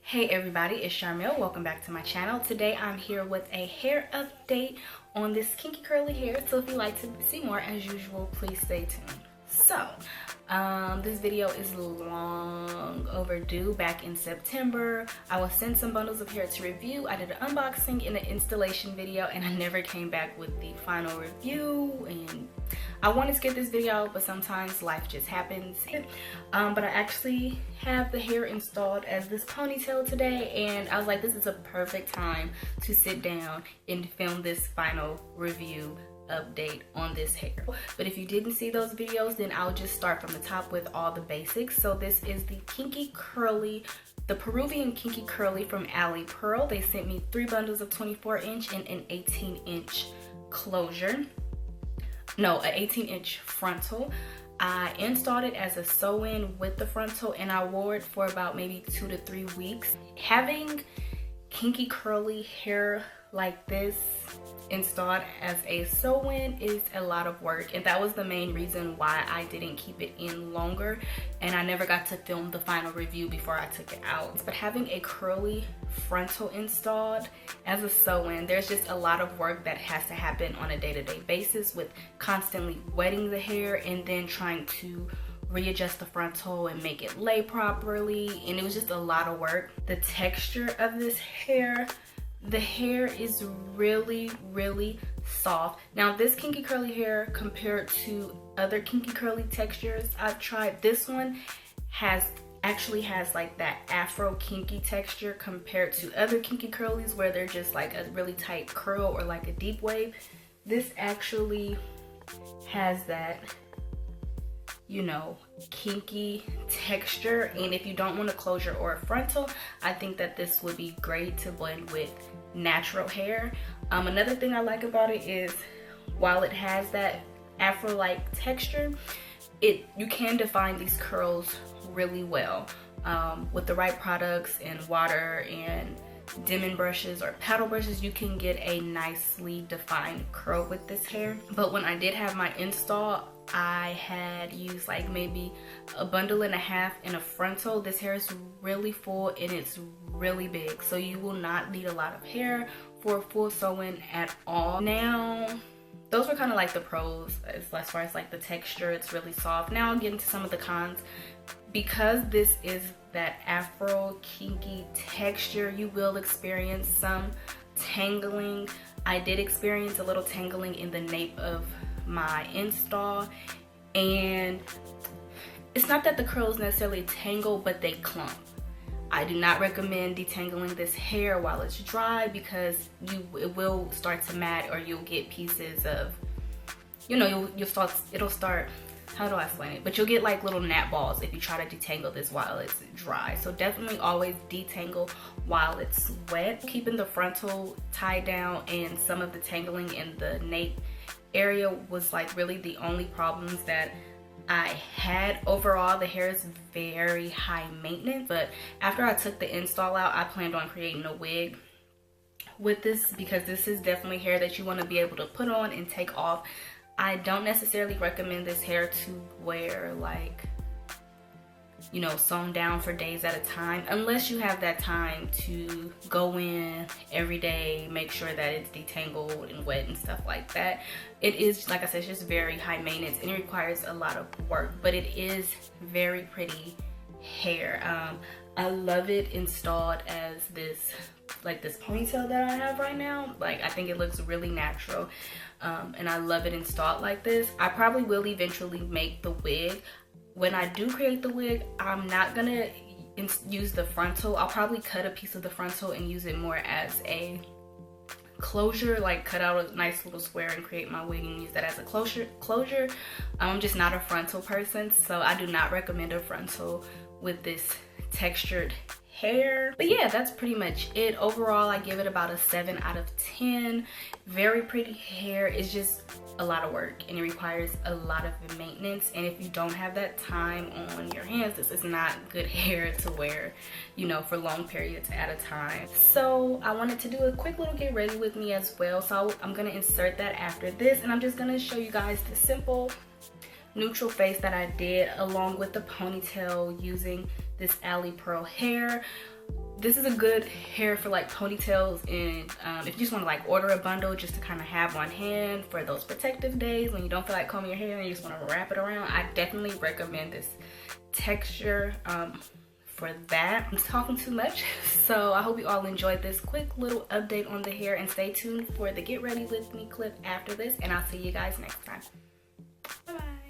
Hey everybody, it's Charmel. Welcome back to my channel. Today I'm here with a hair update on this kinky curly hair. So if you'd like to see more, as usual, please stay tuned. So, this video is long overdue. Back in September, I was sent some bundles of hair to review. I did an unboxing and an installation video, and I never came back with the final review. And I wanted to get this video out, but sometimes life just happens. But I actually have the hair installed as this ponytail today, and I was like, this is a perfect time to sit down and film this final review update on this hair. But if you didn't see those videos, then I'll just start from the top with all the basics. So this is the kinky curly, the Peruvian Kinky Curly from AliPearl. They sent me 3 bundles of 24-inch and an 18-inch closure. No, an 18-inch frontal. I installed it as a sew-in with the frontal, and I wore it for about maybe 2 to 3 weeks. Having kinky curly hair like this installed as a sew-in is a lot of work, and that was the main reason why I didn't keep it in longer, and I never got to film the final review before I took it out. But having a curly frontal installed as a sew-in, there's just a lot of work that has to happen on a day-to-day basis, with constantly wetting the hair and then trying to readjust the frontal and make it lay properly, and it was just a lot of work. The texture of this hair, the hair is really soft. Now this kinky curly hair, compared to other kinky curly textures I've tried, this one actually has like that afro kinky texture compared to other kinky curlies where they're just like a really tight curl or like a deep wave. This actually has that, you know, kinky texture, and if you don't want a closure or a frontal, I think that this would be great to blend with natural hair. Another thing I like about it is, while it has that afro-like texture, you can define these curls really well with the right products and water and dimming brushes or paddle brushes. You can get a nicely defined curl with this hair. But when I did have my install, I had used like maybe a bundle and a half in a frontal. This hair is really full and it's really big, so you will not need a lot of hair for a full sew-in at all. Now, those were kind of like the pros as far as like the texture. It's really soft. Now I'll get into some of the cons. Because this is that afro kinky texture, you will experience some tangling. I did experience a little tangling in the nape of my install, and it's not that the curls necessarily tangle, but they clump. I do not recommend detangling this hair while it's dry, because it will start to mat, or you'll get pieces of, you know, it'll start, how do I explain it? But you'll get like little gnat balls if you try to detangle this while it's dry. So definitely always detangle while it's wet. Keeping the frontal tied down and some of the tangling in the nape area was like really the only problems that I had. Overall, the hair is very high maintenance, but after I took the install out, I planned on creating a wig with this, because this is definitely hair that you want to be able to put on and take off. I don't necessarily recommend this hair to wear like, you know, sewn down for days at a time, unless you have that time to go in every day, make sure that it's detangled and wet and stuff like that. It is, like I said, it's just very high maintenance and it requires a lot of work, but it is very pretty hair. I love it installed as this, like this ponytail that I have right now. Like, I think it looks really natural, and I love it installed like this. I probably will eventually make the wig. When I do create the wig, I'm not gonna use the frontal. I'll probably cut a piece of the frontal and use it more as a closure, like cut out a nice little square and create my wig and use that as a closure. I'm just not a frontal person, so I do not recommend a frontal with this textured hair. But yeah, that's pretty much it. Overall, I give it about a 7 out of 10. Very pretty hair. It's just a lot of work and it requires a lot of maintenance, and if you don't have that time on your hands, this is not good hair to wear, you know, for long periods at a time. So I wanted to do a quick little get ready with me as well, so I'm gonna insert that after this, and I'm just gonna show you guys the simple neutral face that I did along with the ponytail using this AliPearl hair. this is a good hair for like ponytails, and if you just want to like order a bundle just to kind of have on hand for those protective days when you don't feel like combing your hair and you just want to wrap it around, I definitely recommend this texture for that. I'm talking too much, so I hope you all enjoyed this quick little update on the hair, and stay tuned for the get ready with me clip after this, and I'll see you guys next time. Bye bye.